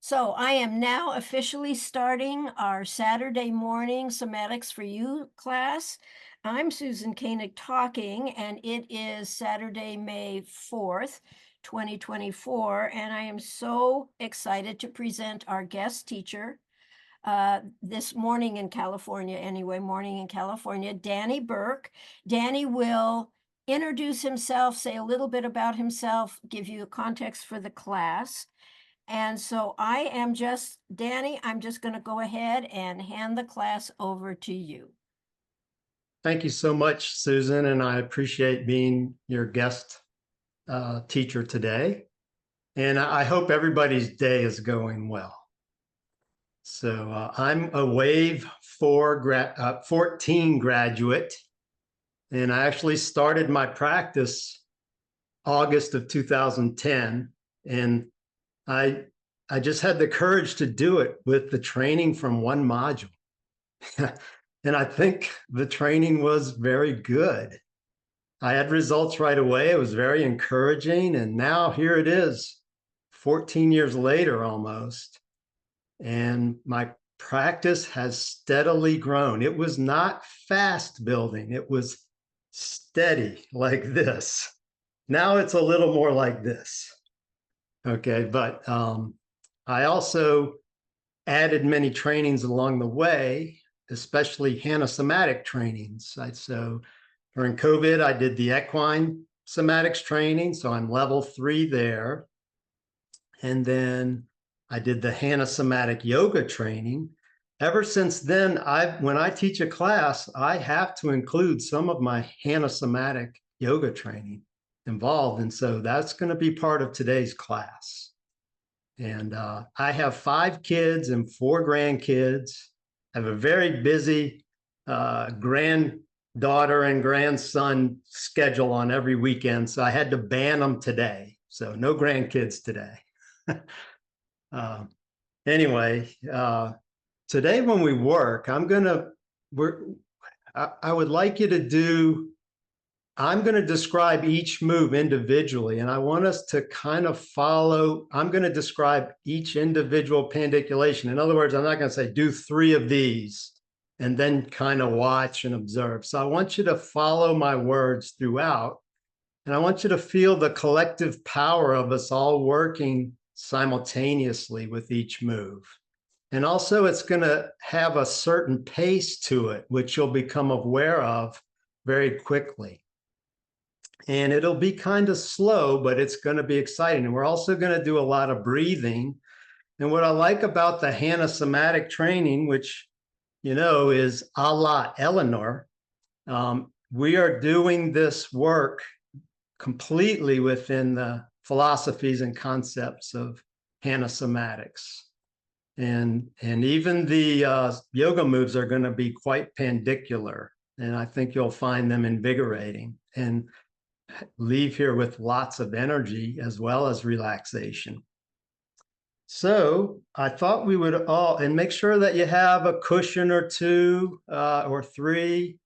So I am now officially starting our Saturday morning Somatics for You class. I'm Susan Koenig talking, and it is Saturday, May 4th, 2024, and I am so excited to present our guest teacher this morning in California, morning in California, Danny Burke. Danny will introduce himself, say a little bit about himself, give you a context for the class. And so Danny, I'm just going to go ahead and hand the class over to you. Thank you so much, Susan, and I appreciate being your guest teacher today. And I hope everybody's day is going well. So I'm a Wave 14 graduate, and I actually started my practice August of 2010, and I just had the courage to do it with the training from one module. And I think the training was very good. I had results right away. It was very encouraging. And now here it is, 14 years later almost. And my practice has steadily grown. It was not fast building. It was steady like this. Now it's a little more like this. Okay, but I also added many trainings along the way, especially Hanna Somatic trainings. So during COVID, I did the equine somatics training, so I'm level 3 there. And then I did the Hanna Somatic Yoga training. Ever since then, when I teach a class, I have to include some of my Hanna Somatic Yoga training involved. And so that's going to be part of today's class. And I have 5 kids and 4 grandkids. I have a very busy granddaughter and grandson schedule on every weekend, so I had to ban them today. So no grandkids today. Anyway, today when we work, I would like you to do, I'm going to describe each move individually, and I want us to kind of follow. I'm going to describe each individual pandiculation. In other words, I'm not going to say do 3 of these and then kind of watch and observe. So I want you to follow my words throughout, and I want you to feel the collective power of us all working simultaneously with each move. And also it's going to have a certain pace to it, which you'll become aware of very quickly. And it'll be kind of slow, but it's going to be exciting. And we're also going to do a lot of breathing. And what I like about the Hanna Somatic training, which, you know, is a la Eleanor, we are doing this work completely within the philosophies and concepts of Hanna Somatics. And even the yoga moves are going to be quite pandicular. And I think you'll find them invigorating and leave here with lots of energy as well as relaxation. So I thought we would and make sure that you have a cushion or 2 or 3.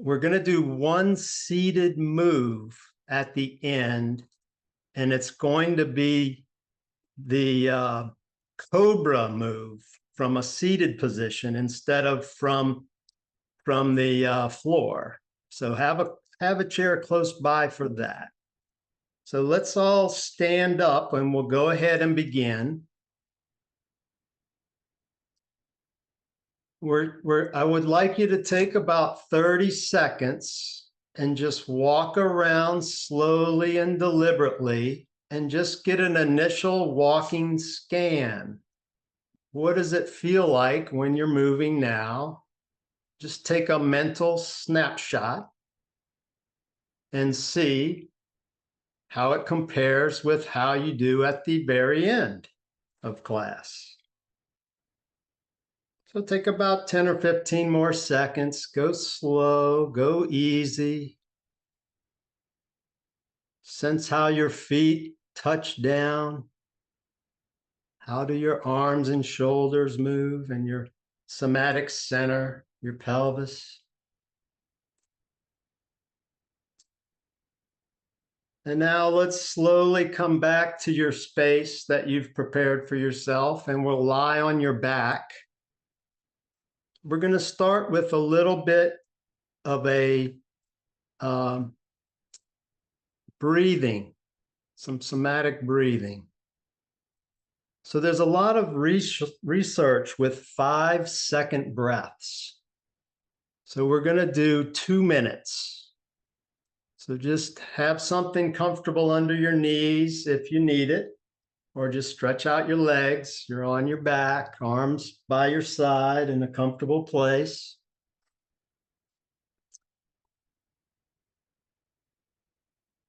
We're going to do one seated move at the end, and it's going to be the cobra move from a seated position instead of from the floor. So have a chair close by for that. So let's all stand up and we'll go ahead and begin. I would like you to take about 30 seconds and just walk around slowly and deliberately and just get an initial walking scan. What does it feel like when you're moving now? Just take a mental snapshot and see how it compares with how you do at the very end of class. So take about 10 or 15 more seconds. Go slow, go easy. Sense how your feet touch down. How do your arms and shoulders move and your somatic center, your pelvis? And now let's slowly come back to your space that you've prepared for yourself, and we'll lie on your back. We're going to start with a little bit of a breathing, some somatic breathing. So there's a lot of research with 5-second breaths. So we're going to do 2 minutes. So just have something comfortable under your knees if you need it, or just stretch out your legs. You're on your back, arms by your side in a comfortable place.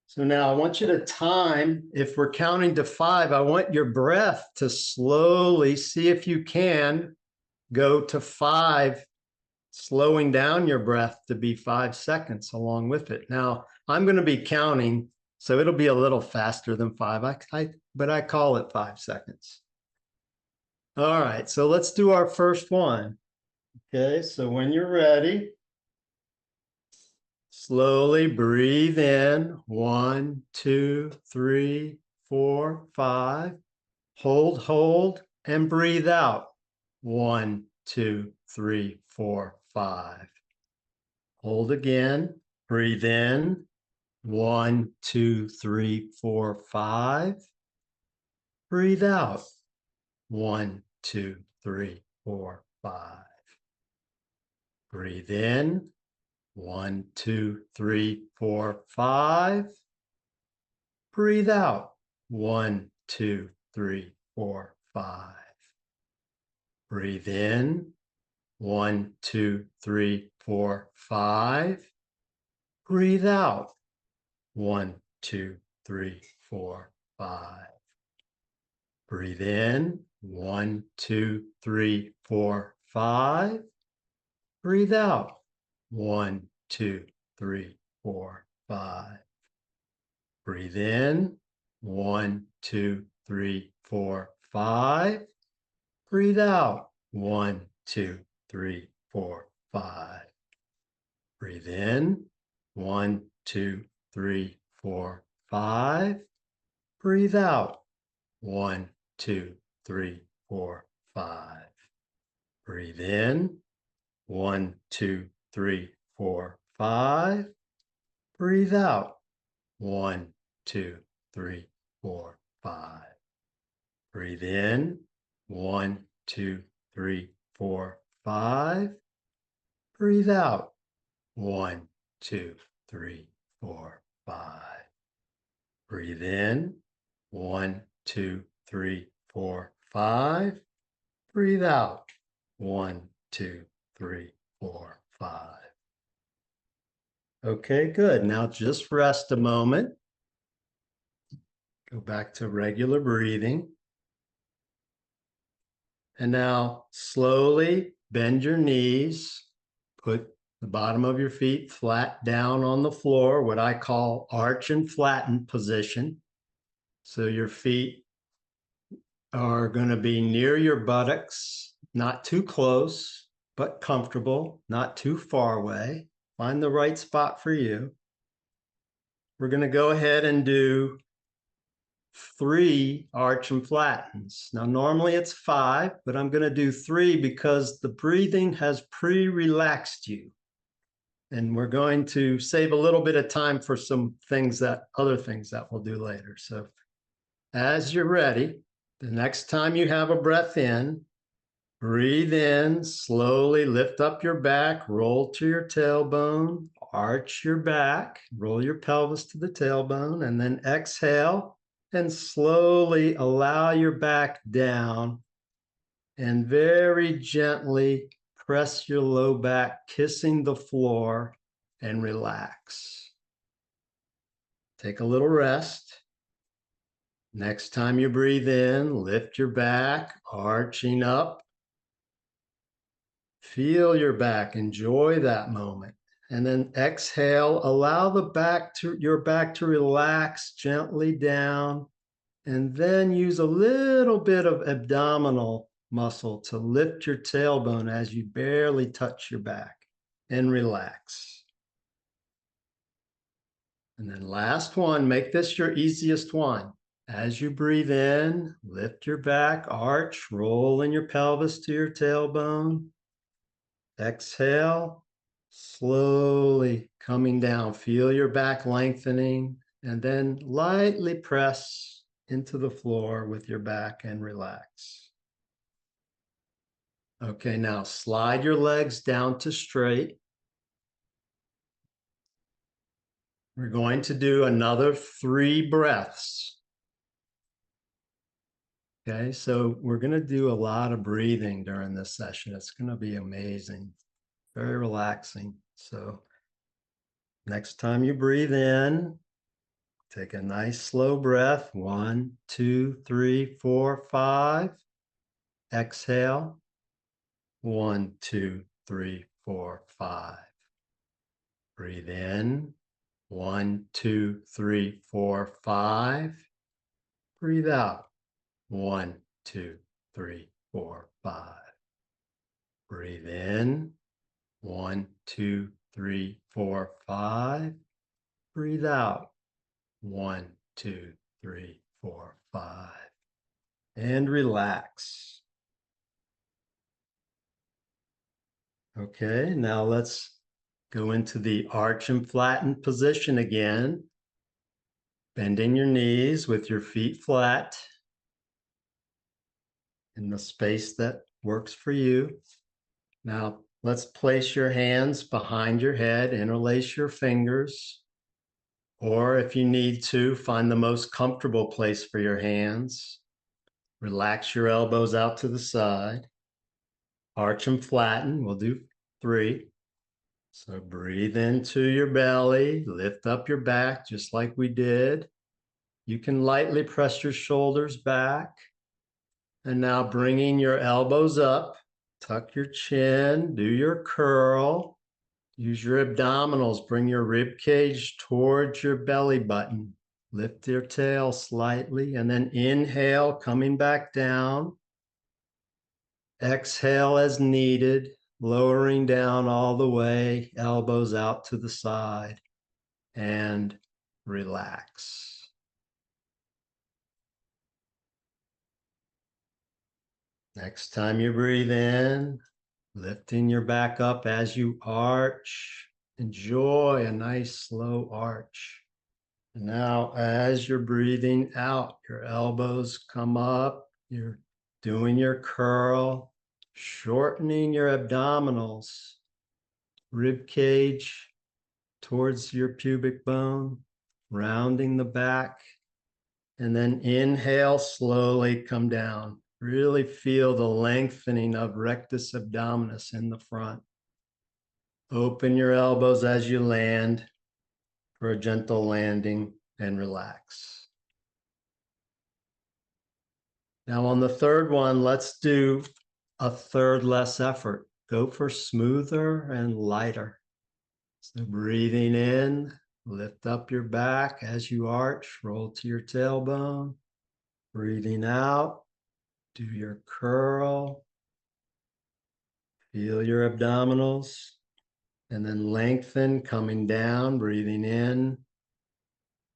So now I want you to time, if we're counting to 5, I want your breath to slowly, see if you can go to 5, slowing down your breath to be 5 seconds along with it. Now I'm going to be counting, so it'll be a little faster than 5, but I call it 5 seconds. All right, so let's do our first one. Okay, so when you're ready, slowly breathe in. 1, 2, 3, 4, 5. Hold, and breathe out. 1, 2, 3, 4, 5. Hold again. Breathe in. 1, 2, 3, 4, 5. Breathe out. 1, 2, 3, 4, 5. Breathe in. 1, 2, 3, 4, 5. Breathe out. 1, 2, 3, 4, 5. Breathe in. 1, 2, 3, 4, 5. Breathe out. 1, 2, 3, 4, 5. Breathe in. 1, 2, 3, 4, 5. Breathe out. 1, 2, 3, 4, 5. Breathe in. 1, 2, 3, 4, 5. Breathe out. 1, 2, 3, 4, 5. Breathe in. 1, 2, 3, 4, 5. Breathe out. 1, 2, 3, 4, 5. Breathe in. 1, 2, 3, 4, 5. Breathe out. 1, 2, 3, 4, 5. Breathe in. 1, 2, 3, 4, 5. Breathe out. 1, 2, 3, 4, 5. Breathe in. 1, 2, 3, 4, 5. Breathe out. 1, 2, 3, 4, 5. Okay, good. Now just rest a moment. Go back to regular breathing. And now slowly bend your knees. Put the bottom of your feet flat down on the floor, what I call arch and flatten position. So your feet are going to be near your buttocks, not too close, but comfortable, not too far away. Find the right spot for you. We're going to go ahead and do 3 arch and flattens. Now, normally it's 5, but I'm going to do 3 because the breathing has pre-relaxed you. And we're going to save a little bit of time for some things other things that we'll do later. So as you're ready, the next time you have a breath in, breathe in, slowly lift up your back, roll to your tailbone, arch your back, roll your pelvis to the tailbone, and then exhale and slowly allow your back down and very gently press your low back, kissing the floor, and relax. Take a little rest. Next time you breathe in, lift your back, arching up. Feel your back, enjoy that moment. And then exhale, allow your back to relax gently down. And then use a little bit of abdominal muscle to lift your tailbone as you barely touch your back and relax. And then last one, make this your easiest one. As you breathe in, lift your back, arch, roll in your pelvis to your tailbone. Exhale, slowly coming down. Feel your back lengthening, and then lightly press into the floor with your back and relax. Okay, now slide your legs down to straight. We're going to do another 3 breaths. Okay, so we're going to do a lot of breathing during this session. It's going to be amazing, very relaxing. So next time you breathe in, take a nice slow breath. 1, 2, 3, 4, 5. Exhale. 1, 2, 3, 4, 5. Breathe in. 1, 2, 3, 4, 5. Breathe out. 1, 2, 3, 4, 5. Breathe in. 1, 2, 3, 4, 5. Breathe out. 1, 2, 3, 4, 5. And relax. Okay, now let's go into the arch and flatten position again. Bending your knees with your feet flat in the space that works for you. Now, let's place your hands behind your head, interlace your fingers, or if you need to, find the most comfortable place for your hands. Relax your elbows out to the side. Arch and flatten. We'll do 3. So breathe into your belly, lift up your back just like we did. You can lightly press your shoulders back. And now bringing your elbows up, tuck your chin, do your curl. Use your abdominals, bring your rib cage towards your belly button. Lift your tail slightly and then inhale, coming back down. Exhale as needed, lowering down all the way, elbows out to the side, and relax. Next time you breathe in, lifting your back up as you arch. Enjoy a nice slow arch. And now as you're breathing out, your elbows come up, you're doing your curl, shortening your abdominals, rib cage towards your pubic bone, rounding the back, and then inhale, slowly come down. Really feel the lengthening of rectus abdominis in the front. Open your elbows as you land for a gentle landing and relax. Now on the third one, let's do a third less effort. Go for smoother and lighter. So breathing in, lift up your back as you arch, roll to your tailbone. Breathing out, do your curl. Feel your abdominals. And then lengthen, coming down, breathing in.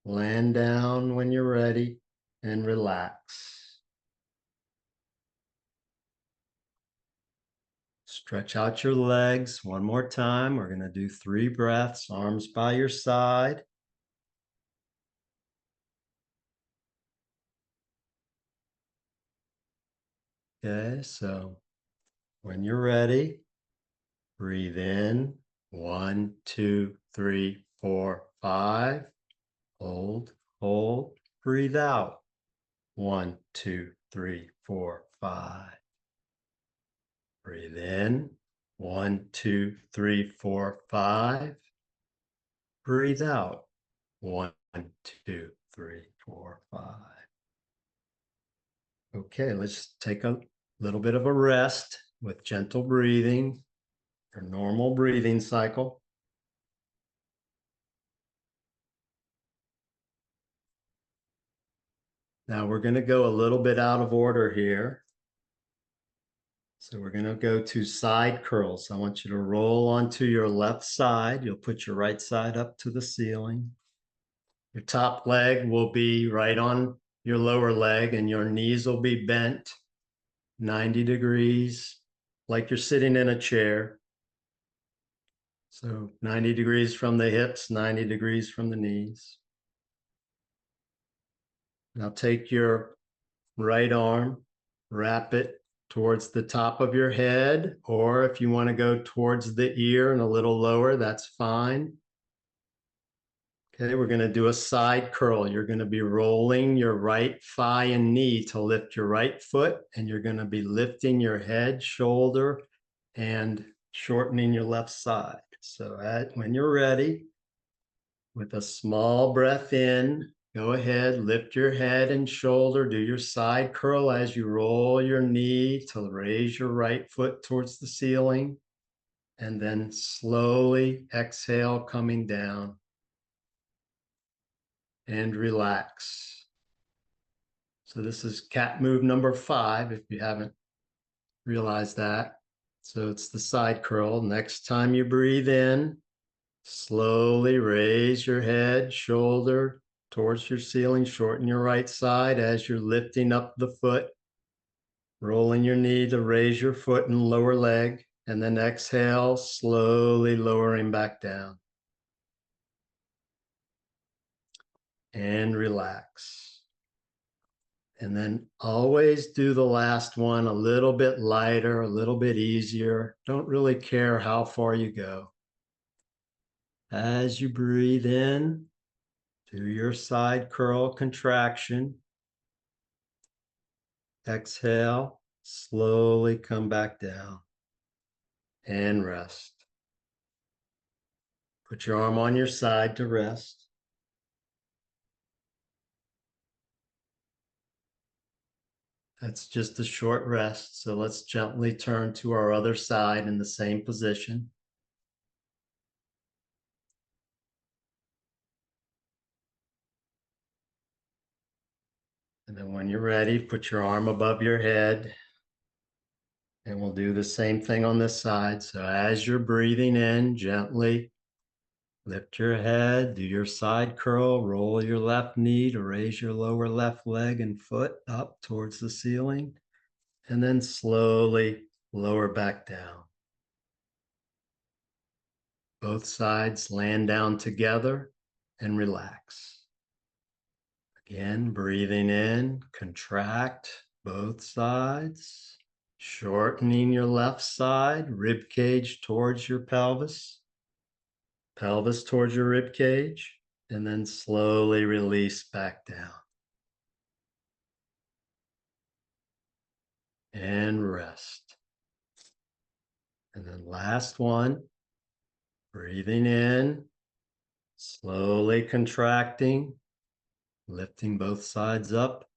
Land down when you're ready and relax. Stretch out your legs one more time. We're going to do 3 breaths, arms by your side. Okay, so when you're ready, breathe in. 1, 2, 3, 4, 5. Hold, hold. Breathe out. 1, 2, 3, 4, 5. Breathe in. 1, 2, 3, 4, 5. Breathe out. 1, 2, 3, 4, 5. Okay, let's take a little bit of a rest with gentle breathing, your normal breathing cycle. Now we're going to go a little bit out of order here. So we're going to go to side curls. I want you to roll onto your left side. You'll put your right side up to the ceiling. Your top leg will be right on your lower leg, and your knees will be bent 90 degrees, like you're sitting in a chair. So 90 degrees from the hips, 90 degrees from the knees. Now take your right arm, wrap it towards the top of your head, or if you want to go towards the ear and a little lower, that's fine. Okay, we're going to do a side curl. You're going to be rolling your right thigh and knee to lift your right foot, and you're going to be lifting your head, shoulder, and shortening your left side. So when you're ready, with a small breath in, go ahead, lift your head and shoulder, do your side curl as you roll your knee to raise your right foot towards the ceiling, and then slowly exhale, coming down, and relax. So this is cat move number 5, if you haven't realized that. So it's the side curl. Next time you breathe in, slowly raise your head, shoulder towards your ceiling, shorten your right side as you're lifting up the foot, rolling your knee to raise your foot and lower leg, and then exhale, slowly lowering back down. And relax. And then always do the last one a little bit lighter, a little bit easier. Don't really care how far you go. As you breathe in, do your side curl contraction. Exhale, slowly come back down and rest. Put your arm on your side to rest. That's just a short rest. So let's gently turn to our other side in the same position. And then when you're ready, put your arm above your head. And we'll do the same thing on this side. So as you're breathing in, gently lift your head, do your side curl, roll your left knee to raise your lower left leg and foot up towards the ceiling, and then slowly lower back down. Both sides land down together and relax. Again, breathing in, contract both sides, shortening your left side, rib cage towards your pelvis, pelvis towards your rib cage, and then slowly release back down. And rest. And then last one, breathing in, slowly contracting, lifting both sides up.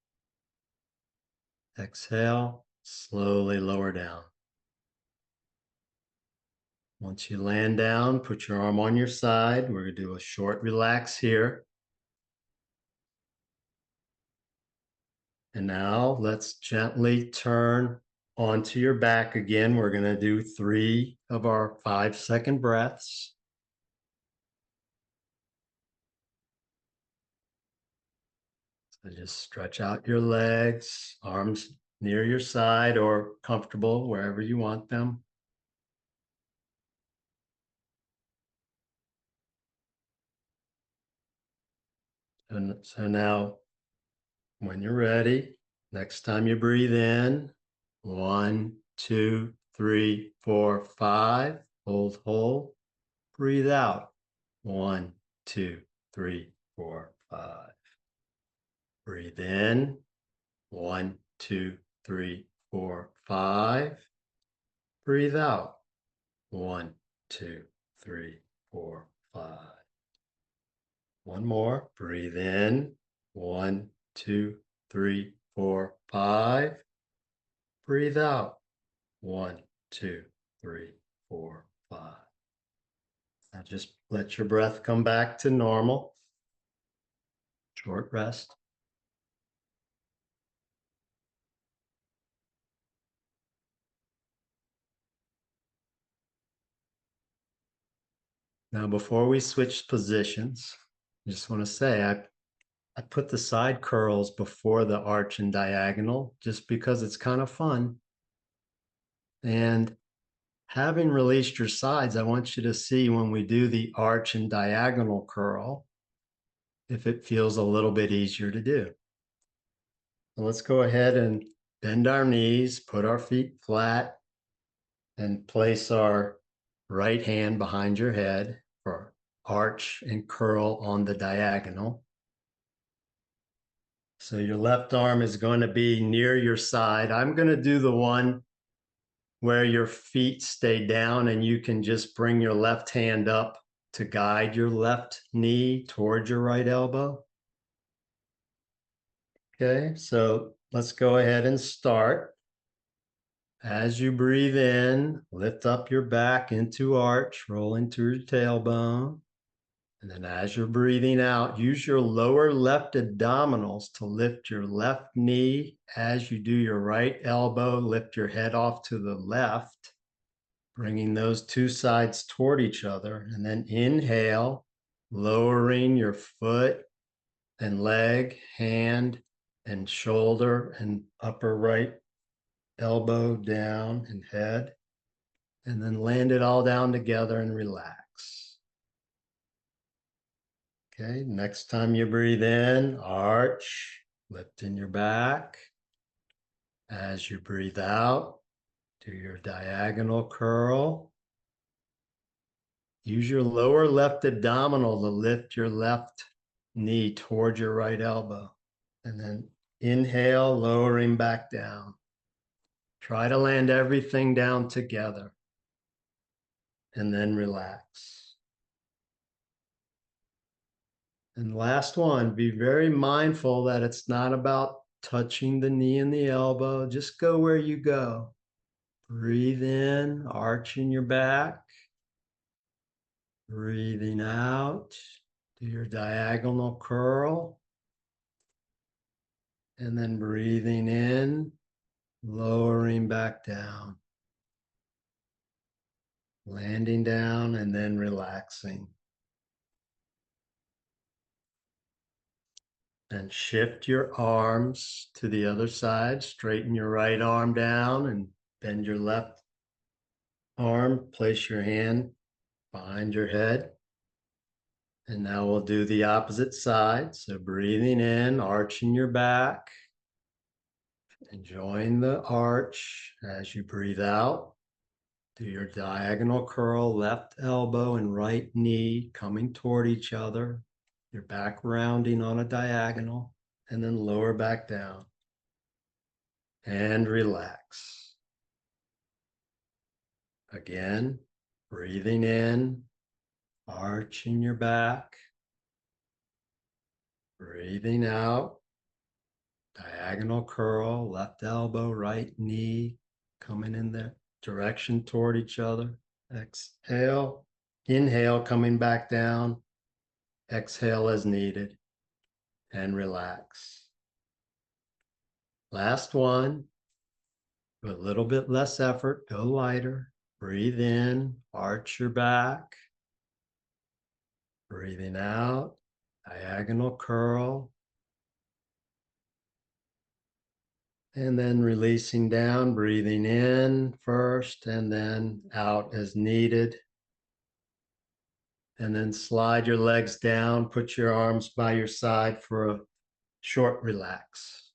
Exhale, slowly lower down. Once you land down, put your arm on your side. We're going to do a short relax here. And now let's gently turn onto your back again. We're going to do 3 of our 5-second breaths. So just stretch out your legs, arms near your side or comfortable wherever you want them. And so now, when you're ready, next time you breathe in, 1, 2, 3, 4, 5, hold. Breathe out, 1, 2, 3, 4, 5. Breathe in, 1, 2, 3, 4, 5. Breathe out, 1, 2, 3, 4, 5. One more. Breathe in, 1, 2, 3, 4, 5. Breathe out, 1, 2, 3, 4, 5. Now just let your breath come back to normal. Short rest. Now, before we switch positions, I just want to say I put the side curls before the arch and diagonal just because it's kind of fun. And having released your sides, I want you to see when we do the arch and diagonal curl, if it feels a little bit easier to do. So let's go ahead and bend our knees, put our feet flat, and place our right hand behind your head for arch and curl on the diagonal. So your left arm is going to be near your side. I'm going to do the one where your feet stay down and you can just bring your left hand up to guide your left knee towards your right elbow. Okay, so let's go ahead and start. As you breathe in, lift up your back into arch, roll into your tailbone. And then as you're breathing out, use your lower left abdominals to lift your left knee. As you do your right elbow, lift your head off to the left, bringing those two sides toward each other. And then inhale, lowering your foot and leg, hand and shoulder and upper right elbow down and head. And then land it all down together and relax. Okay, next time you breathe in, arch, lifting your back. As you breathe out, do your diagonal curl. Use your lower left abdominal to lift your left knee toward your right elbow. And then inhale, lowering back down. Try to land everything down together. And then relax. And last one, be very mindful that it's not about touching the knee and the elbow. Just go where you go. Breathe in, arching your back. Breathing out, do your diagonal curl. And then breathing in, lowering back down. Landing down and then relaxing. And shift your arms to the other side. Straighten your right arm down and bend your left arm. Place your hand behind your head. And now we'll do the opposite side. So breathing in, arching your back. Enjoying the arch. As you breathe out, do your diagonal curl, left elbow and right knee coming toward each other. Your back rounding on a diagonal, and then lower back down. And relax. Again, breathing in, arching your back. Breathing out, diagonal curl, left elbow, right knee coming in the direction toward each other. Exhale, inhale, coming back down. Exhale as needed and relax. Last one, with a little bit less effort, go lighter. Breathe in, arch your back. Breathing out, diagonal curl. And then releasing down, breathing in first and then out as needed. And then slide your legs down, put your arms by your side for a short relax.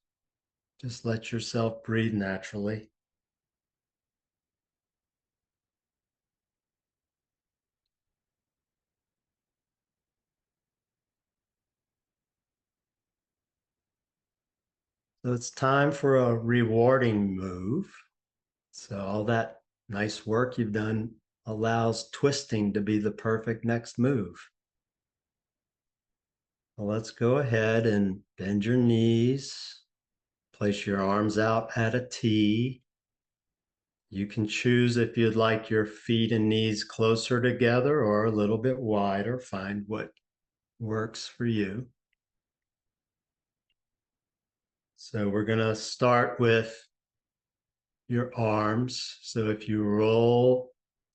Just let yourself breathe naturally. So it's time for a rewarding move. So all that nice work you've done allows twisting to be the perfect next move. Well, let's go ahead and bend your knees. Place your arms out at a T. You can choose if you'd like your feet and knees closer together or a little bit wider. Find what works for you. So we're going to start with your arms. So if you roll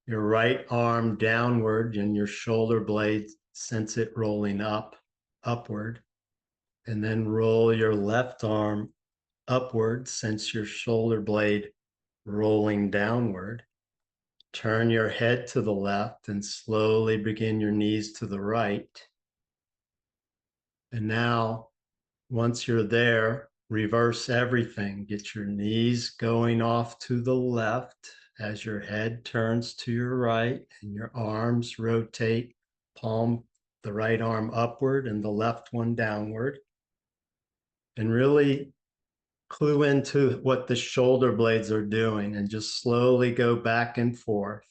your right arm downward and your shoulder blade sense it rolling upward. And then roll your left arm upward, sense your shoulder blade rolling downward. Turn your head to the left and slowly begin your knees to the right. And now, once you're there, reverse everything. Get your knees going off to the left as your head turns to your right and your arms rotate, the right arm upward and the left one downward. And really clue into what the shoulder blades are doing and just slowly go back and forth.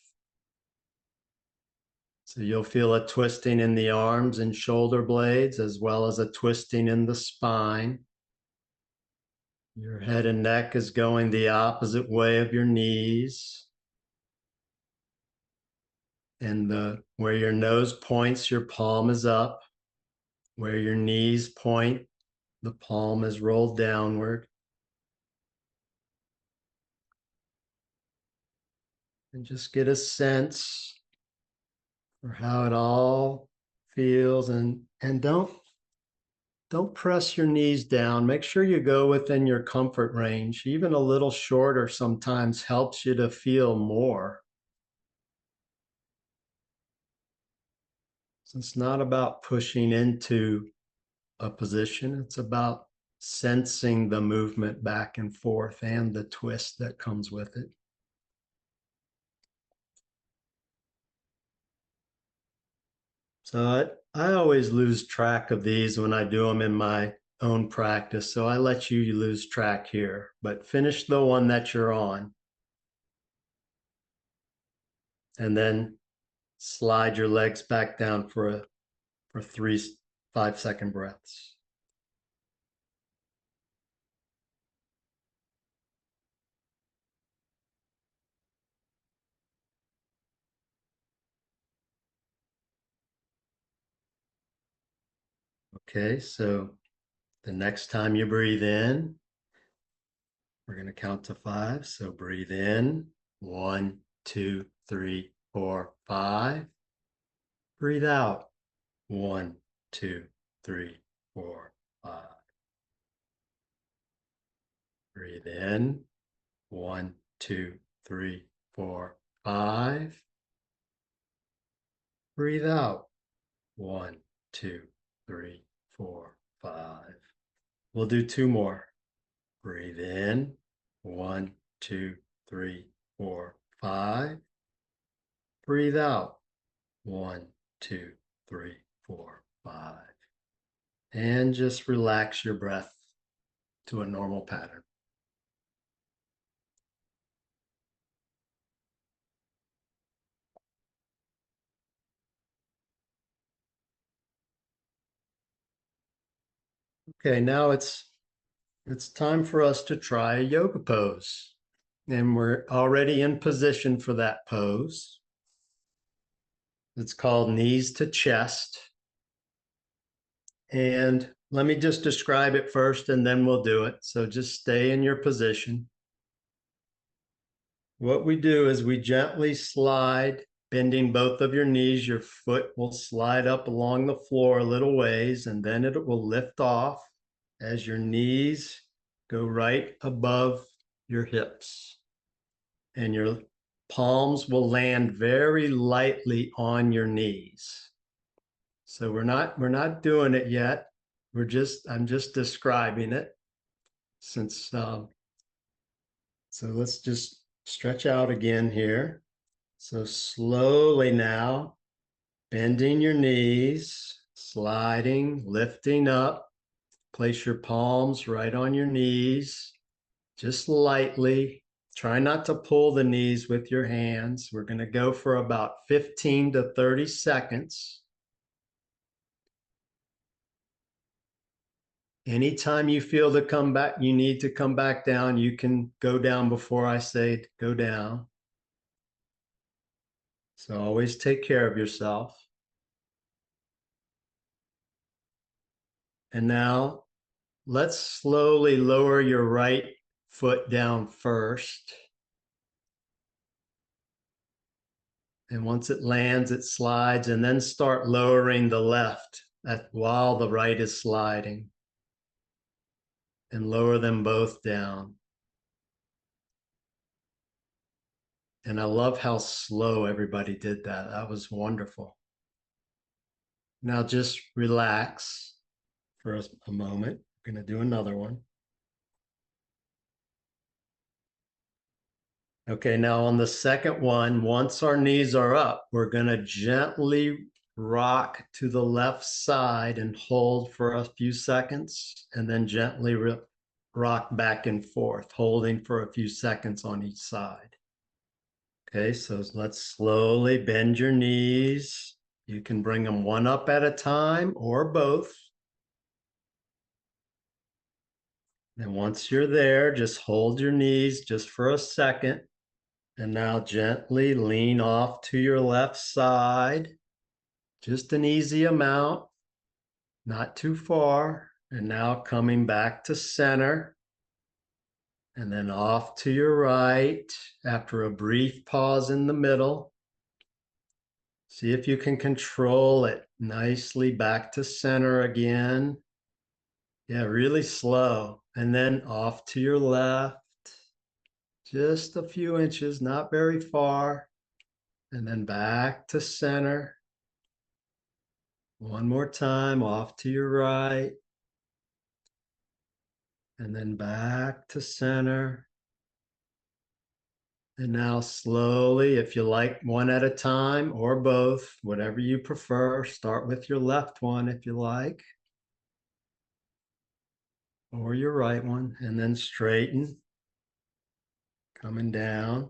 So you'll feel a twisting in the arms and shoulder blades, as well as a twisting in the spine. Your head and neck is going the opposite way of your knees. And where your nose points, your palm is up. Where your knees point, the palm is rolled downward. And just get a sense for how it all feels, and don't press your knees down. Make sure you go within your comfort range. Even a little shorter sometimes helps you to feel more. So it's not about pushing into a position. It's about sensing the movement back and forth and the twist that comes with it. So I always lose track of these when I do them in my own practice. So I let you lose track here, but finish the one that you're on. And then slide your legs back down for 3 5-second breaths. Okay, so the next time you breathe in, we're going to count to 5. So breathe in, 1, 2, 3, 4, 5. Breathe out, 1, 2, 3, 4, 5. Breathe in, 1, 2, 3, 4, 5. Breathe out, 1, 2, 3, 4, 5. We'll do 2 more. Breathe in, 1, 2, 3, 4, 5. Breathe out, 1, 2, 3, 4, 5. And just relax your breath to a normal pattern. Okay, now it's time for us to try a yoga pose. And we're already in position for that pose. It's called knees to chest. And let me just describe it first and then we'll do it. So just stay in your position. What we do is we gently slide, bending both of your knees. Your foot will slide up along the floor a little ways, and then it will lift off as your knees go right above your hips. And your palms will land very lightly on your knees. So we're not doing it yet. I'm just describing it. So let's just stretch out again here. So slowly now, bending your knees, sliding, lifting up. Place your palms right on your knees, just lightly. Try not to pull the knees with your hands. We're going to go for about 15 to 30 seconds. Anytime you feel to come back, you need to come back down, you can go down before I say go down. So always take care of yourself. And now let's slowly lower your right foot down first. And once it lands, it slides, and then start lowering the left while the right is sliding. and lower them both down. And I love how slow everybody did that. That was wonderful. Now just relax for a moment. We're going to do another one. Okay, now on the second one, once our knees are up, we're going to gently rock to the left side and hold for a few seconds, and then gently rock back and forth, holding for a few seconds on each side. Okay, so let's slowly bend your knees. You can bring them one up at a time or both. And once you're there, just hold your knees just for a second. And now gently lean off to your left side. Just an easy amount, not too far. And now coming back to center. And then off to your right after a brief pause in the middle. See if you can control it nicely back to center again. Yeah, really slow. And then off to your left. Just a few inches, not very far. And then back to center. One more time, off to your right. And then back to center. And now slowly, if you like one at a time or both, whatever you prefer, start with your left one if you like, or your right one, and then straighten, coming down.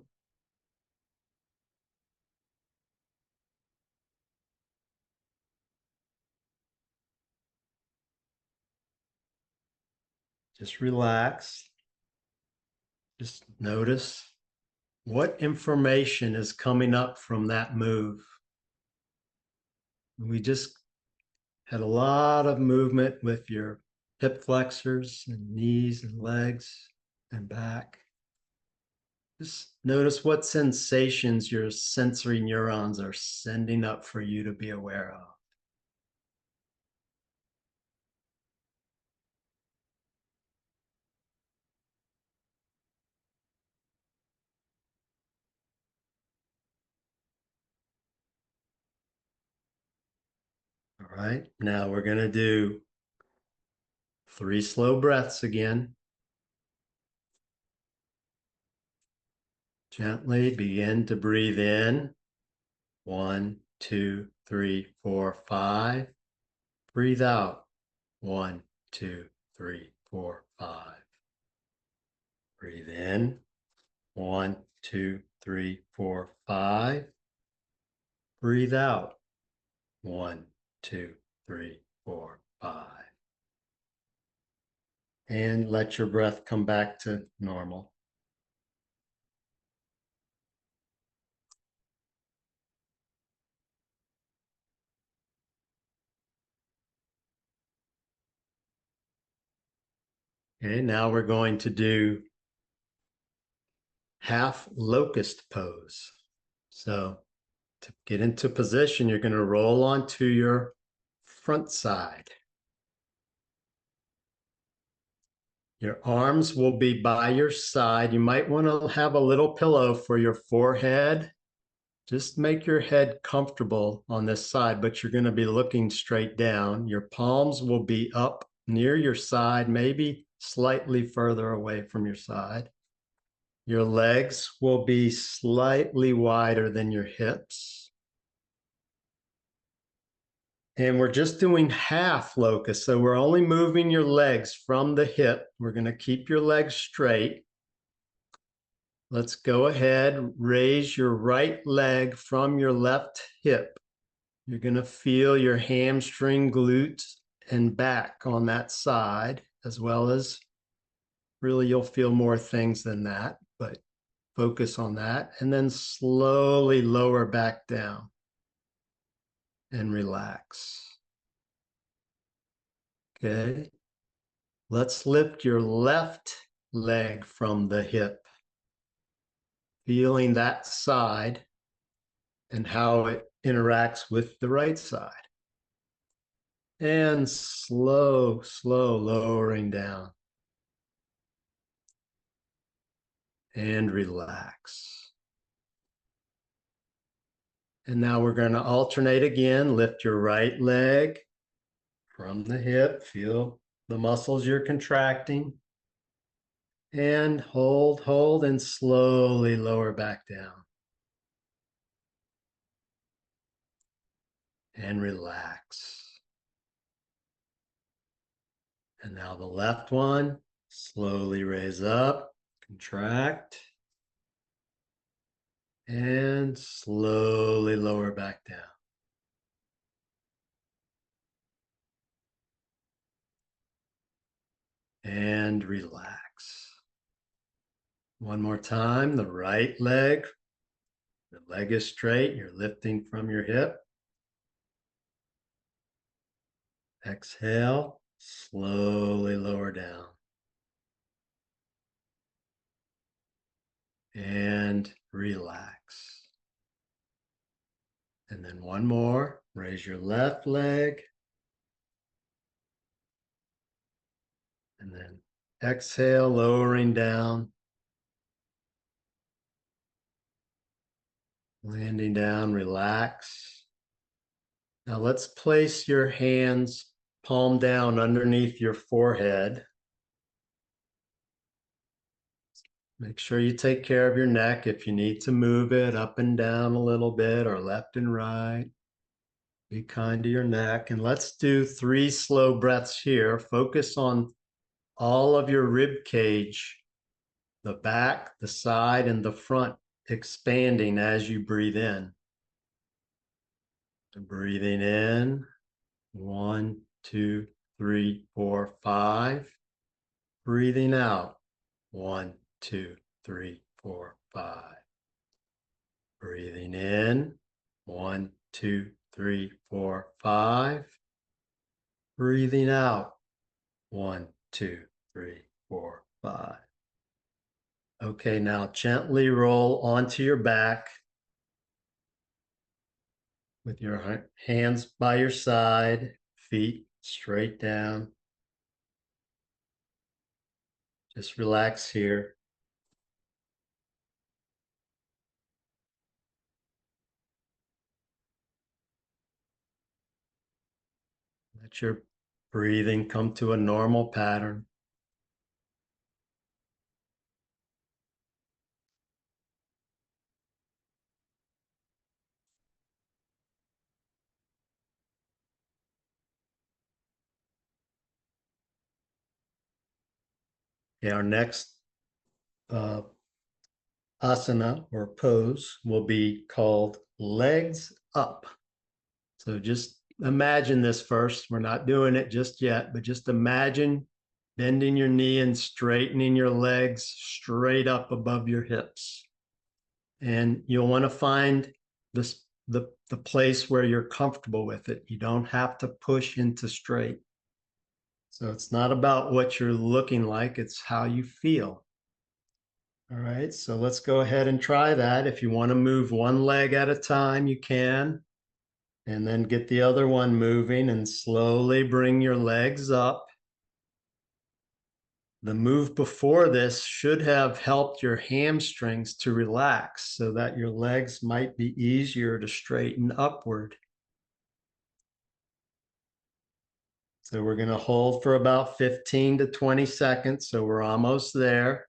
Just relax. Just notice what information is coming up from that move. We just had a lot of movement with your hip flexors and knees and legs and back. Just notice what sensations your sensory neurons are sending up for you to be aware of. All right, now we're going to do 3 slow breaths again. Gently begin to breathe in. 1, 2, 3, 4, 5. Breathe out. 1, 2, 3, 4, 5. Breathe in. 1, 2, 3, 4, 5. Breathe out. 1, 2, 3, 4, 5. And let your breath come back to normal. Okay, now we're going to do half locust pose. So to get into position, you're going to roll onto your front side. Your arms will be by your side. You might want to have a little pillow for your forehead. Just make your head comfortable on this side, but you're going to be looking straight down. Your palms will be up near your side, maybe slightly further away from your side. Your legs will be slightly wider than your hips. And we're just doing half locust. So we're only moving your legs from the hip. We're going to keep your legs straight. Let's go ahead, raise your right leg from your left hip. You're going to feel your hamstring, glutes, and back on that side, as well as really you'll feel more things than that, but focus on that. And then slowly lower back down and relax. Okay. Let's lift your left leg from the hip, feeling that side and how it interacts with the right side. And slow lowering down. and relax. And now we're going to alternate again. Lift your right leg from the hip. Feel the muscles you're contracting. And hold, and slowly lower back down. And relax. And now the left one. Slowly raise up, contract. And slowly lower back down. And relax. One more time, the right leg. The leg is straight, you're lifting from your hip. Exhale, slowly lower down. And relax. And then one more, raise your left leg. And then exhale, lowering down. Landing down, relax. Now let's place your hands palm down underneath your forehead. Make sure you take care of your neck. If you need to move it up and down a little bit or left and right, be kind to your neck. And let's do 3 slow breaths here. Focus on all of your rib cage, the back, the side, and the front expanding as you breathe in. And breathing in, 1, 2, 3, 4, 5. Breathing out, 1, 2, 3, 4, 5. Breathing in, 1, 2, 3, 4, 5. Breathing out, 1, 2, 3, 4, 5. Okay, now gently roll onto your back with your hands by your side, feet straight down. Just relax here. Let your breathing come to a normal pattern. Okay, our next asana or pose will be called legs up. So just imagine this first. We're not doing it just yet, but just imagine bending your knee and straightening your legs straight up above your hips. And you'll want to find this the place where you're comfortable with it. You don't have to push into straight. So it's not about what you're looking like, it's how you feel. All right, so let's go ahead and try that. If you want to move one leg at a time, you can. And then get the other one moving and slowly bring your legs up. The move before this should have helped your hamstrings to relax so that your legs might be easier to straighten upward. So we're going to hold for about 15 to 20 seconds. So we're almost there.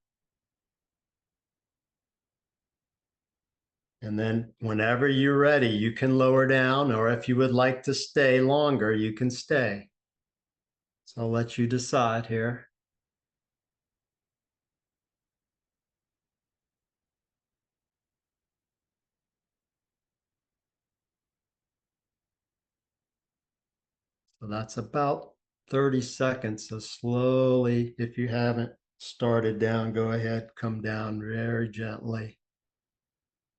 And then whenever you're ready, you can lower down, or if you would like to stay longer, you can stay. So I'll let you decide here. So that's about 30 seconds. So slowly, if you haven't started down, go ahead, come down very gently.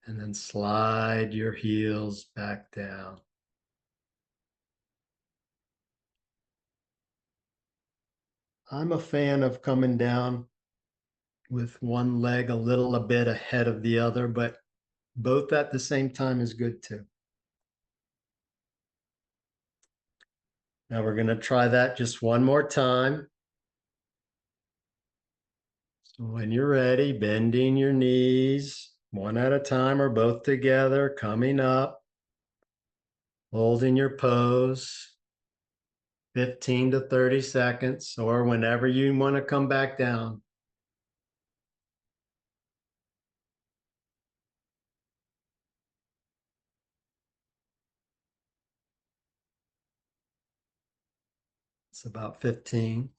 And then slide your heels back down. I'm a fan of coming down with one leg a bit ahead of the other, but both at the same time is good too. Now we're going to try that just one more time. So when you're ready, bending your knees one at a time or both together, coming up, holding your pose 15 to 30 seconds, or whenever you want to come back down. It's about 15.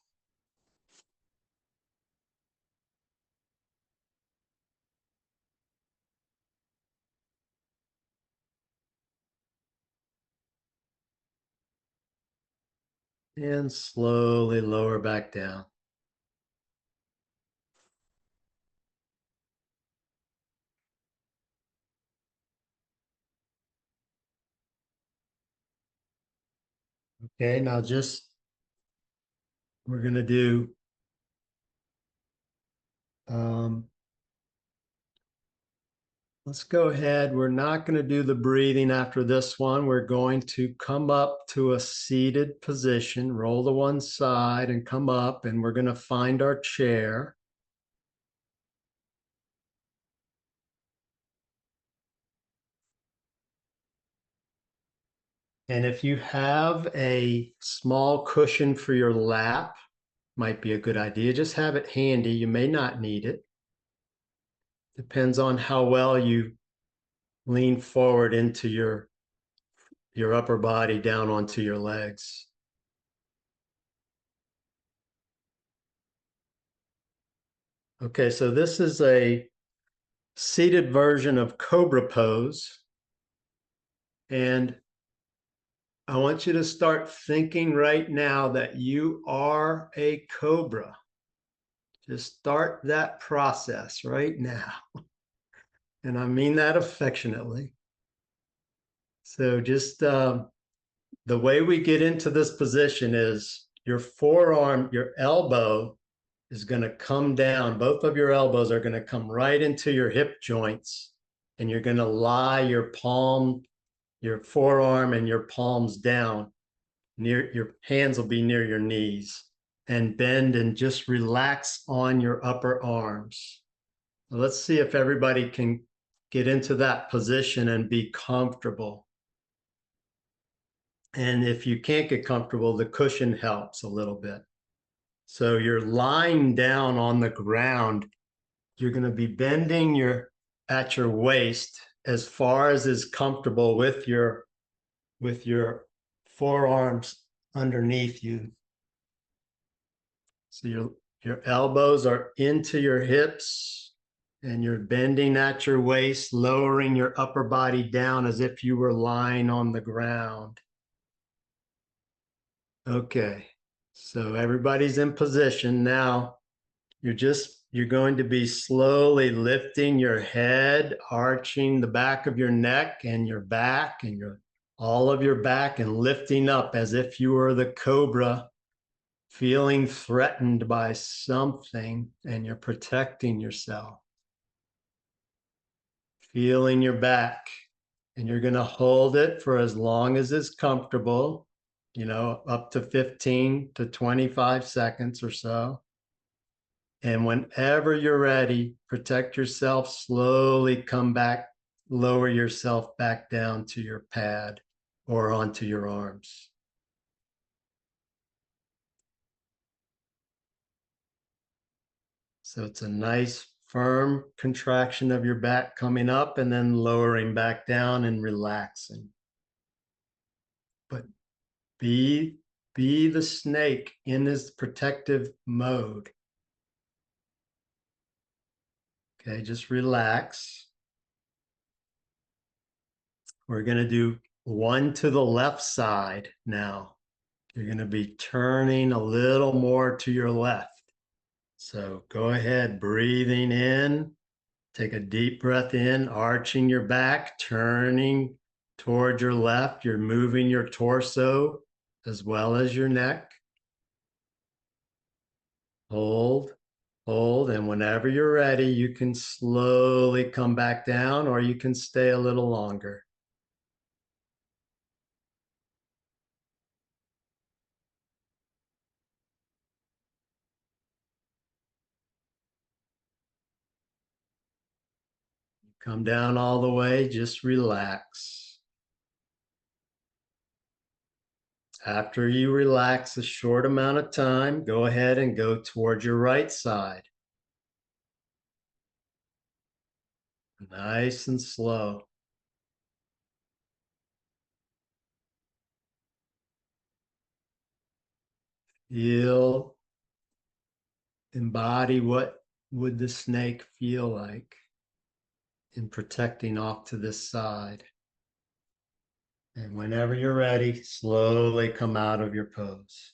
And slowly lower back down. Okay, now we're going to do let's go ahead. We're not going to do the breathing after this one. We're going to come up to a seated position, roll to one side and come up, and we're going to find our chair. And if you have a small cushion for your lap, might be a good idea. Just have it handy. You may not need it. Depends on how well you lean forward into your upper body down onto your legs. Okay, so this is a seated version of Cobra pose. And I want you to start thinking right now that you are a cobra. Just start that process right now. And I mean that affectionately. So just the way we get into this position is your forearm, your elbow is going to come down. Both of your elbows are going to come right into your hip joints. And you're going to lie your palm, your forearm and your palms down. Near your hands will be near your knees, and bend and just relax on your upper arms. Let's see if everybody can get into that position and be comfortable. And if you can't get comfortable, the cushion helps a little bit. So you're lying down on the ground. You're going to be bending at your waist as far as is comfortable with your forearms underneath you. So your elbows are into your hips and you're bending at your waist, lowering your upper body down as if you were lying on the ground. Okay, so everybody's in position now. You're going to be slowly lifting your head, arching the back of your neck and your back and all of your back, and lifting up as if you were the cobra, feeling threatened by something, and you're protecting yourself. Feeling your back, and you're going to hold it for as long as it's comfortable, up to 15 to 25 seconds or so. And whenever you're ready, protect yourself, slowly come back, lower yourself back down to your pad or onto your arms. So it's a nice firm contraction of your back coming up and then lowering back down and relaxing. But be the snake in this protective mode. Okay, just relax. We're going to do one to the left side now. You're going to be turning a little more to your left. So go ahead, breathing in. Take a deep breath in, arching your back, turning toward your left. You're moving your torso as well as your neck. Hold, hold, and whenever you're ready, you can slowly come back down or you can stay a little longer. Come down all the way, just relax. After you relax a short amount of time, go ahead and go towards your right side. Nice and slow. Feel, embody what would the snake feel like in protecting off to this side. And whenever you're ready, slowly come out of your pose.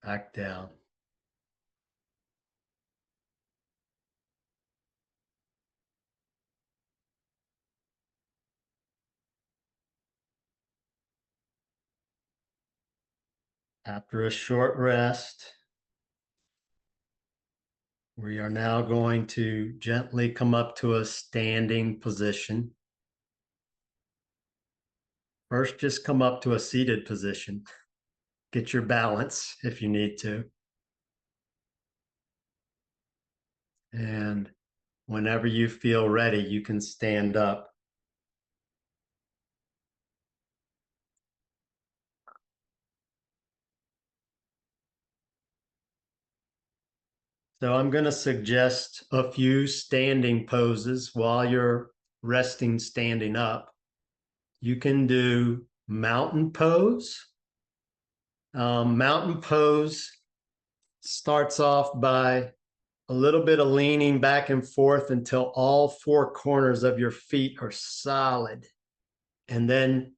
Back down. After a short rest, we are now going to gently come up to a standing position. First, just come up to a seated position. Get your balance if you need to. And whenever you feel ready, you can stand up. So I'm going to suggest a few standing poses while you're resting standing up. You can do mountain pose. Mountain pose starts off by a little bit of leaning back and forth until all four corners of your feet are solid. And then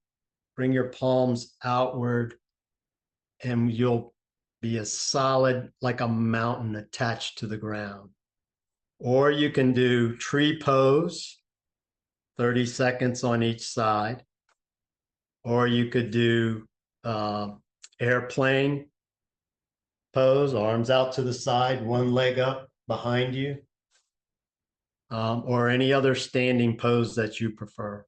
bring your palms outward and you'll be as solid like a mountain attached to the ground. Or you can do tree pose, 30 seconds on each side. Or you could do airplane pose, arms out to the side, one leg up behind you, or any other standing pose that you prefer.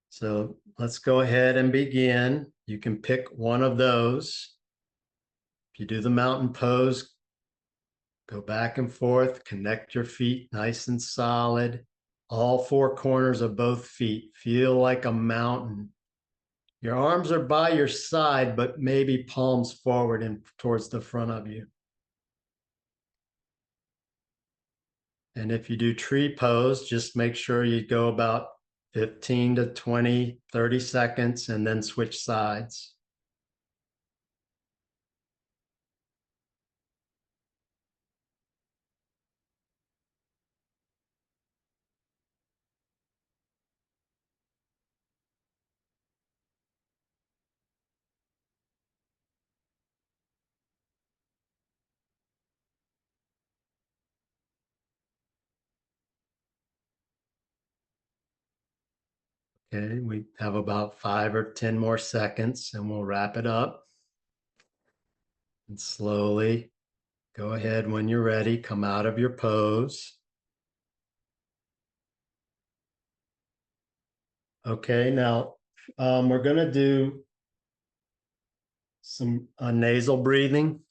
So let's go ahead and begin. You can pick one of those. If you do the mountain pose, go back and forth, connect your feet nice and solid. All four corners of both feet feel like a mountain. Your arms are by your side, but maybe palms forward and towards the front of you. And if you do tree pose, just make sure you go about 15 to 20, 30 seconds and then switch sides. Okay, we have about 5 or 10 more seconds and we'll wrap it up. And slowly go ahead when you're ready, come out of your pose. Okay, now we're going to do some nasal breathing.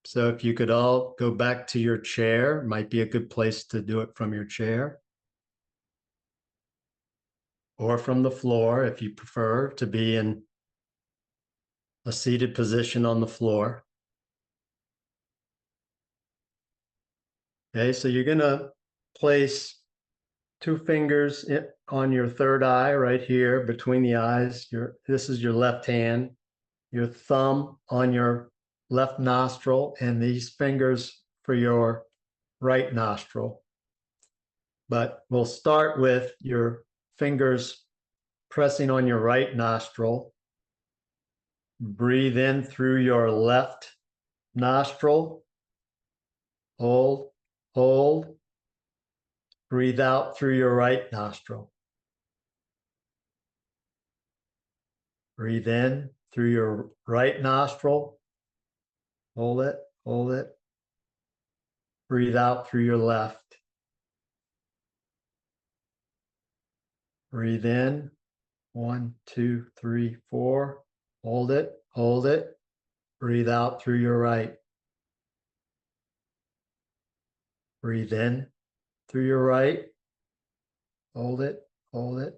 So if you could all go back to your chair, might be a good place to do it from your chair. Or from the floor if you prefer to be in a seated position on the floor. Okay, so you're going to place 2 fingers on your third eye right here between the eyes. This is your left hand, your thumb on your left nostril, and these fingers for your right nostril. But we'll start with your fingers pressing on your right nostril. Breathe in through your left nostril. Hold, hold. Breathe out through your right nostril. Breathe in through your right nostril. Hold it, hold it. Breathe out through your left. Breathe in. 1, 2, 3, 4. Hold it, hold it. Breathe out through your right. Breathe in through your right. Hold it, hold it.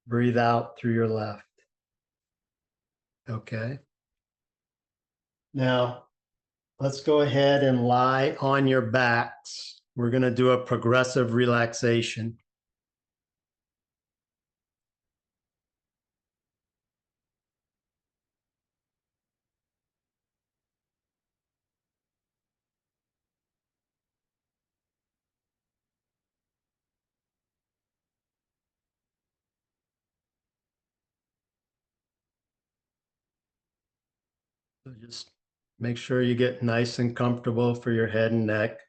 Breathe out through your left. Okay. Now, let's go ahead and lie on your backs. We're going to do a progressive relaxation. So just make sure you get nice and comfortable for your head and neck.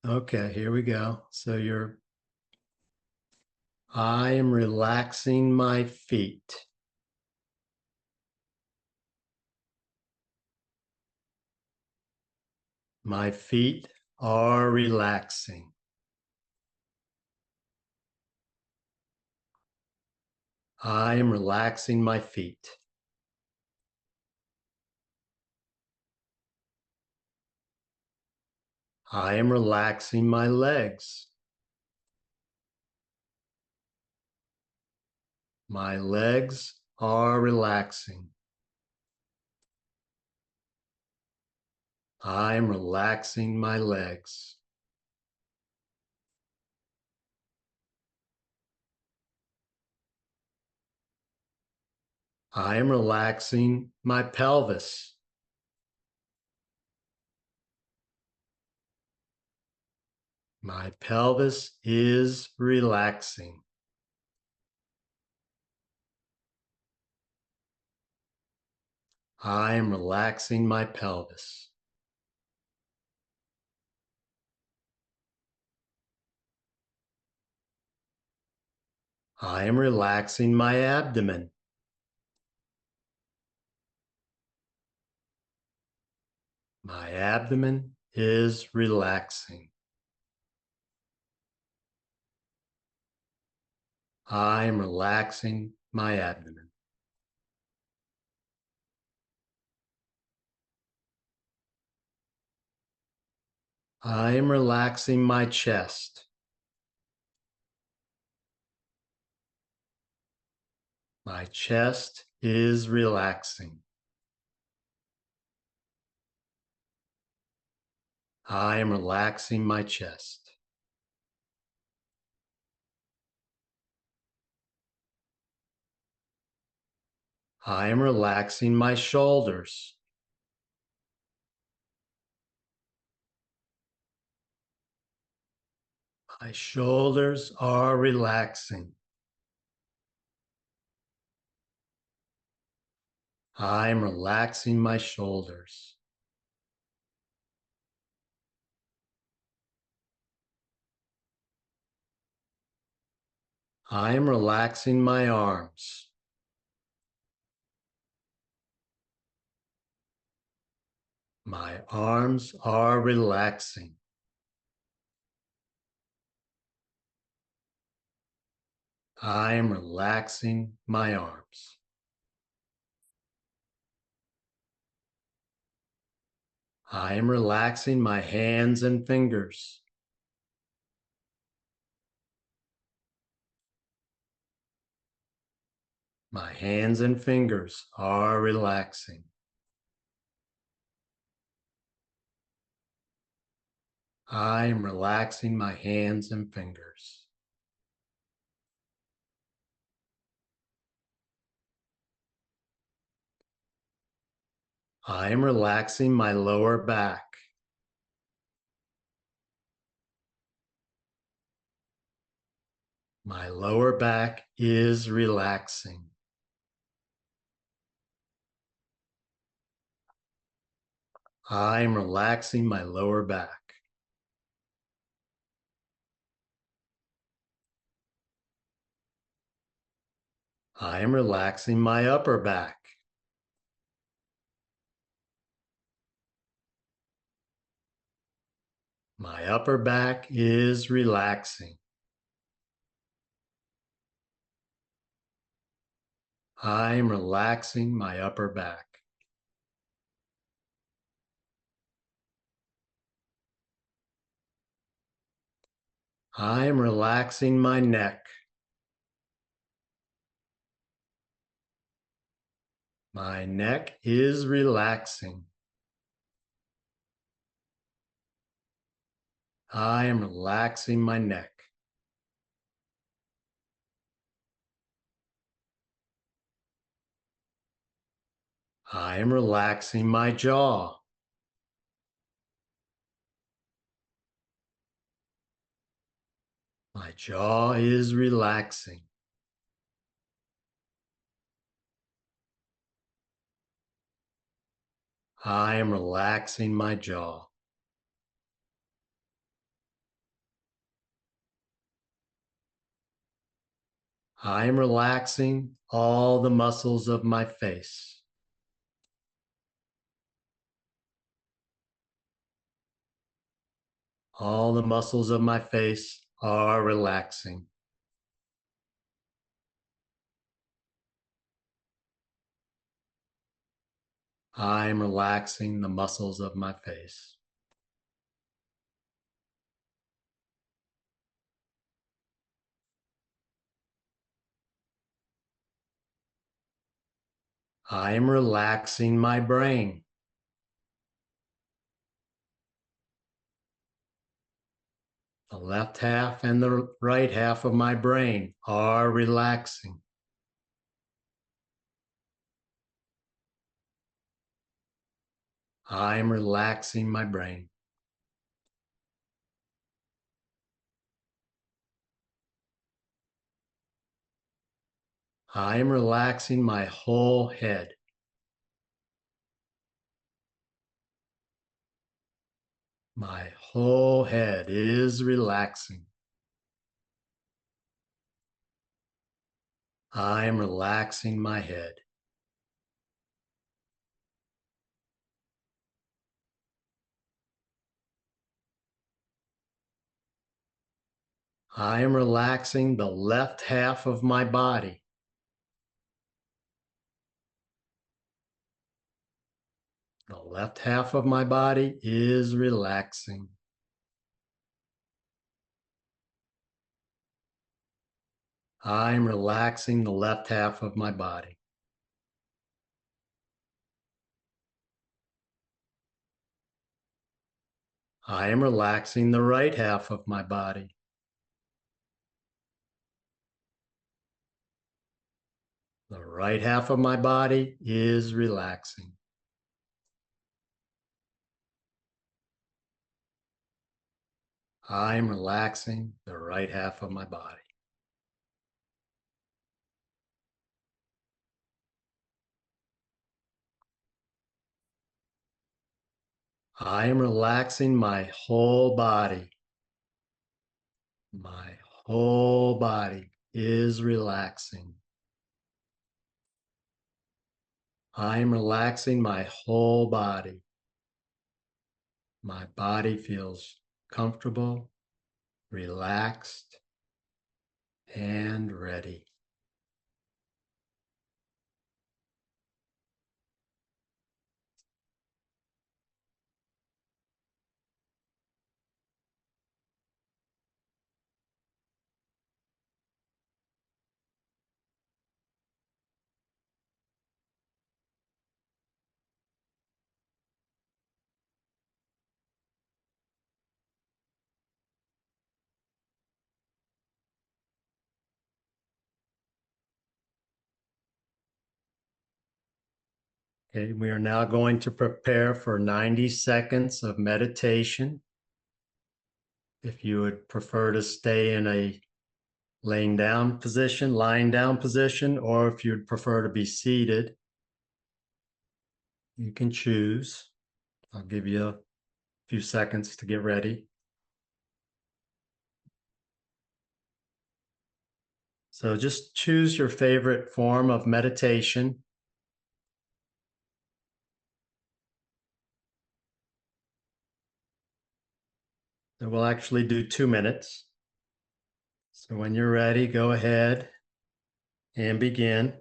Okay, here we go. So I am relaxing my feet. My feet are relaxing. I am relaxing my feet. I am relaxing my legs. My legs are relaxing. I am relaxing my legs. I am relaxing my pelvis. My pelvis is relaxing. I am relaxing my pelvis. I am relaxing my abdomen. My abdomen is relaxing. I am relaxing my abdomen. I am relaxing my chest. My chest is relaxing. I am relaxing my chest. I am relaxing my shoulders. My shoulders are relaxing. I am relaxing my shoulders. I am relaxing my arms. My arms are relaxing. I am relaxing my arms. I am relaxing my hands and fingers. My hands and fingers are relaxing. I am relaxing my hands and fingers. I am relaxing my lower back. My lower back is relaxing. I am relaxing my lower back. I am relaxing my upper back. My upper back is relaxing. I'm relaxing my upper back. I'm relaxing my neck. My neck is relaxing. I am relaxing my neck. I am relaxing my jaw. My jaw is relaxing. I am relaxing my jaw. I am relaxing all the muscles of my face. All the muscles of my face are relaxing. I am relaxing the muscles of my face. I am relaxing my brain. The left half and the right half of my brain are relaxing. I am relaxing my brain. I am relaxing my whole head. My whole head is relaxing. I am relaxing my head. I am relaxing the left half of my body. The left half of my body is relaxing. I'm relaxing the left half of my body. I am relaxing the right half of my body. The right half of my body is relaxing. I'm relaxing the right half of my body. I am relaxing my whole body. My whole body is relaxing. I am relaxing my whole body. My body feels comfortable, relaxed, and ready. Okay, we are now going to prepare for 90 seconds of meditation. If you would prefer to stay in a lying down position, or if you'd prefer to be seated, you can choose. I'll give you a few seconds to get ready. So just choose your favorite form of meditation. So we'll actually do 2 minutes. So when you're ready, go ahead and begin.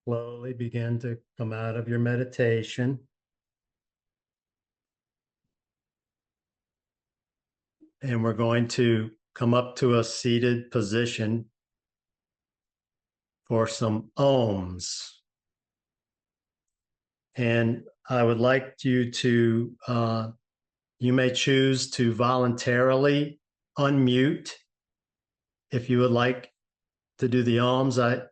Slowly begin to come out of your meditation. And we're going to come up to a seated position for some ohms. And I would like you to, you may choose to voluntarily unmute if you would like to do the ohms.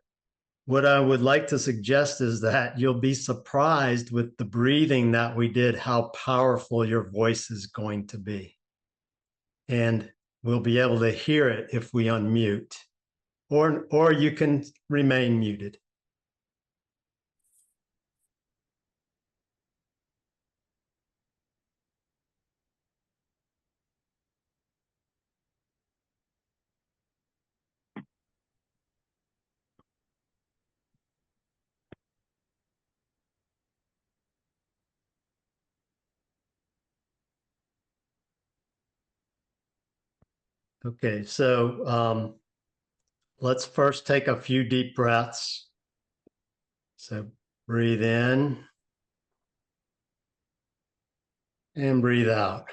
What I would like to suggest is that you'll be surprised with the breathing that we did, how powerful your voice is going to be. And we'll be able to hear it if we unmute, or you can remain muted. Okay, so let's first take a few deep breaths. So breathe in and breathe out.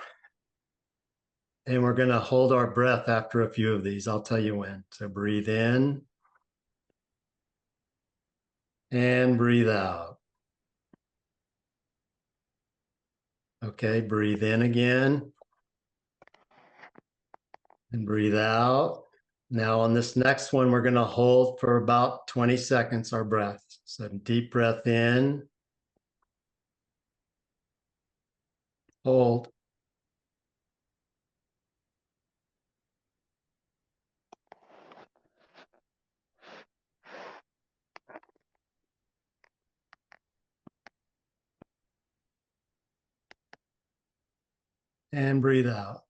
And we're going to hold our breath after a few of these. I'll tell you when. So breathe in and breathe out. Okay, breathe in again and breathe out. Now on this next one, we're going to hold for about 20 seconds our breath. So deep breath in, hold, and breathe out.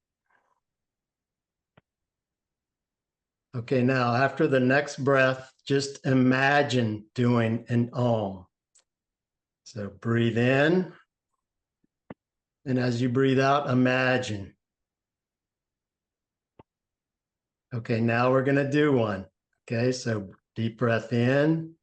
Okay, now after the next breath, just imagine doing an Om. So breathe in, and as you breathe out, imagine. Okay, now we're going to do one. Okay, so deep breath in.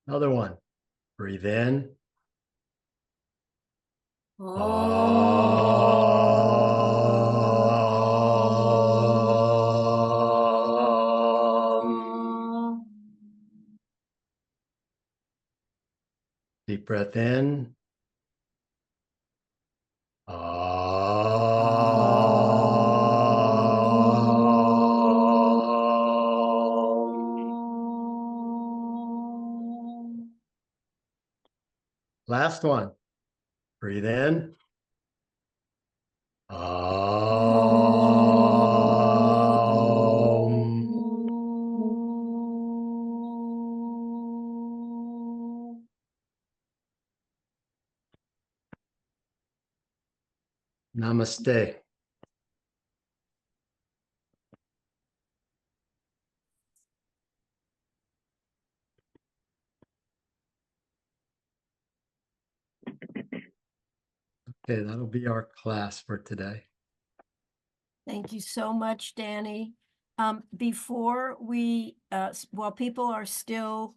Another one. Breathe in. Deep breath in. Last one. Breathe in. Namaste. Okay, that'll be our class for today. Thank you so much, Danny. Before we, while people are still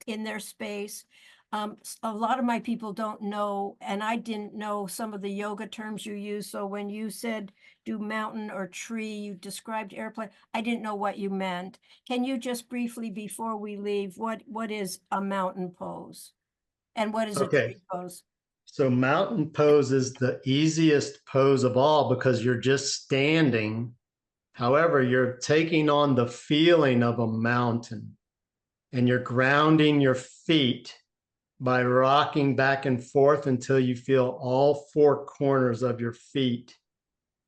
in their space, a lot of my people don't know, and I didn't know some of the yoga terms you use. So when you said do mountain or tree, you described airplane, I didn't know what you meant. Can you just briefly, before we leave, what is a mountain pose? And what is a Okay. tree pose? So mountain pose is the easiest pose of all because you're just standing. However, you're taking on the feeling of a mountain and you're grounding your feet by rocking back and forth until you feel all four corners of your feet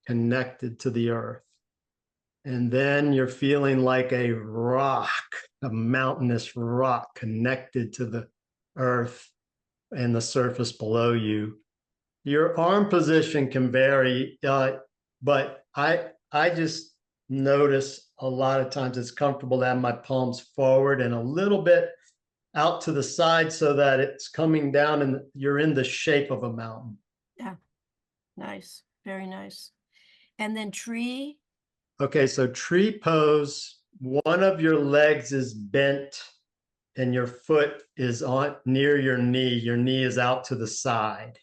connected to the earth. And then you're feeling like a rock, a mountainous rock connected to the earth and the surface below you. Your arm position can vary, but I just notice a lot of times it's comfortable to have my palms forward and a little bit out to the side so that it's coming down and you're in the shape of a mountain. Yeah, nice, very nice. And then tree. Okay, so tree pose, one of your legs is bent and your foot is on near your knee. Your knee is out to the side.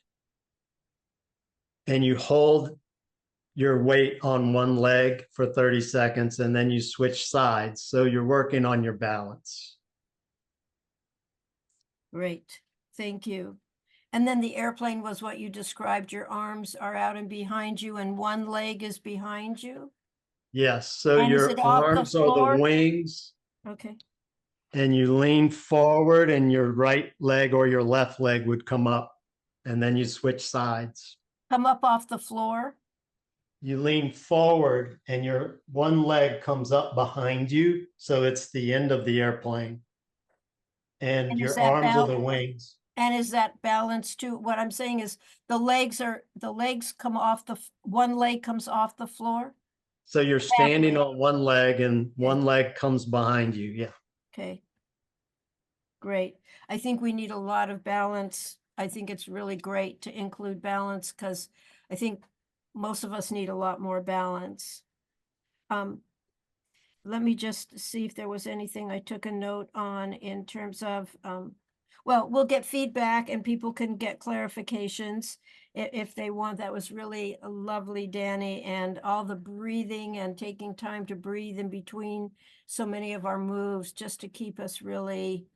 And you hold your weight on one leg for 30 seconds and then you switch sides. So you're working on your balance. Great, thank you. And then the airplane was what you described. Your arms are out and behind you and one leg is behind you. Yes, so And is it your off the arms are the floor? wings Okay, and you lean forward and your right leg or your left leg would come up and then you switch sides. come up off the floor. You lean forward and your one leg comes up behind you. So it's the end of the airplane and And is your that arms are the wings. And is that balanced too? What I'm saying is the legs come off one leg comes off the floor. So you're standing on one leg and Okay. one leg comes behind you. Yeah. Okay. Great. I think we need a lot of balance. I think it's really great to include balance because I think most of us need a lot more balance. Let me just see if there was anything I took a note on in terms of, well, we'll get feedback and people can get clarifications if they want. That was really lovely, Danny, and all the breathing and taking time to breathe in between so many of our moves just to keep us really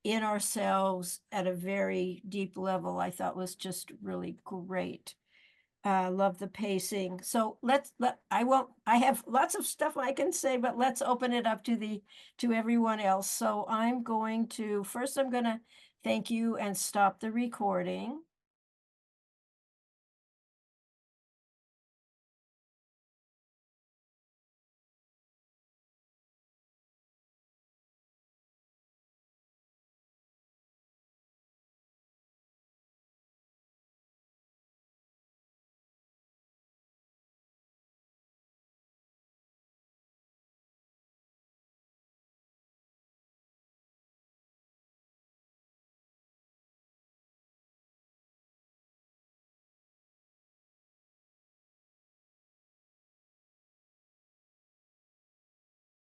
in ourselves at a very deep level, I thought was just really great. Love the pacing. So I have lots of stuff I can say, but let's open it up to everyone else. So I'm going to, first I'm going to thank you and stop the recording.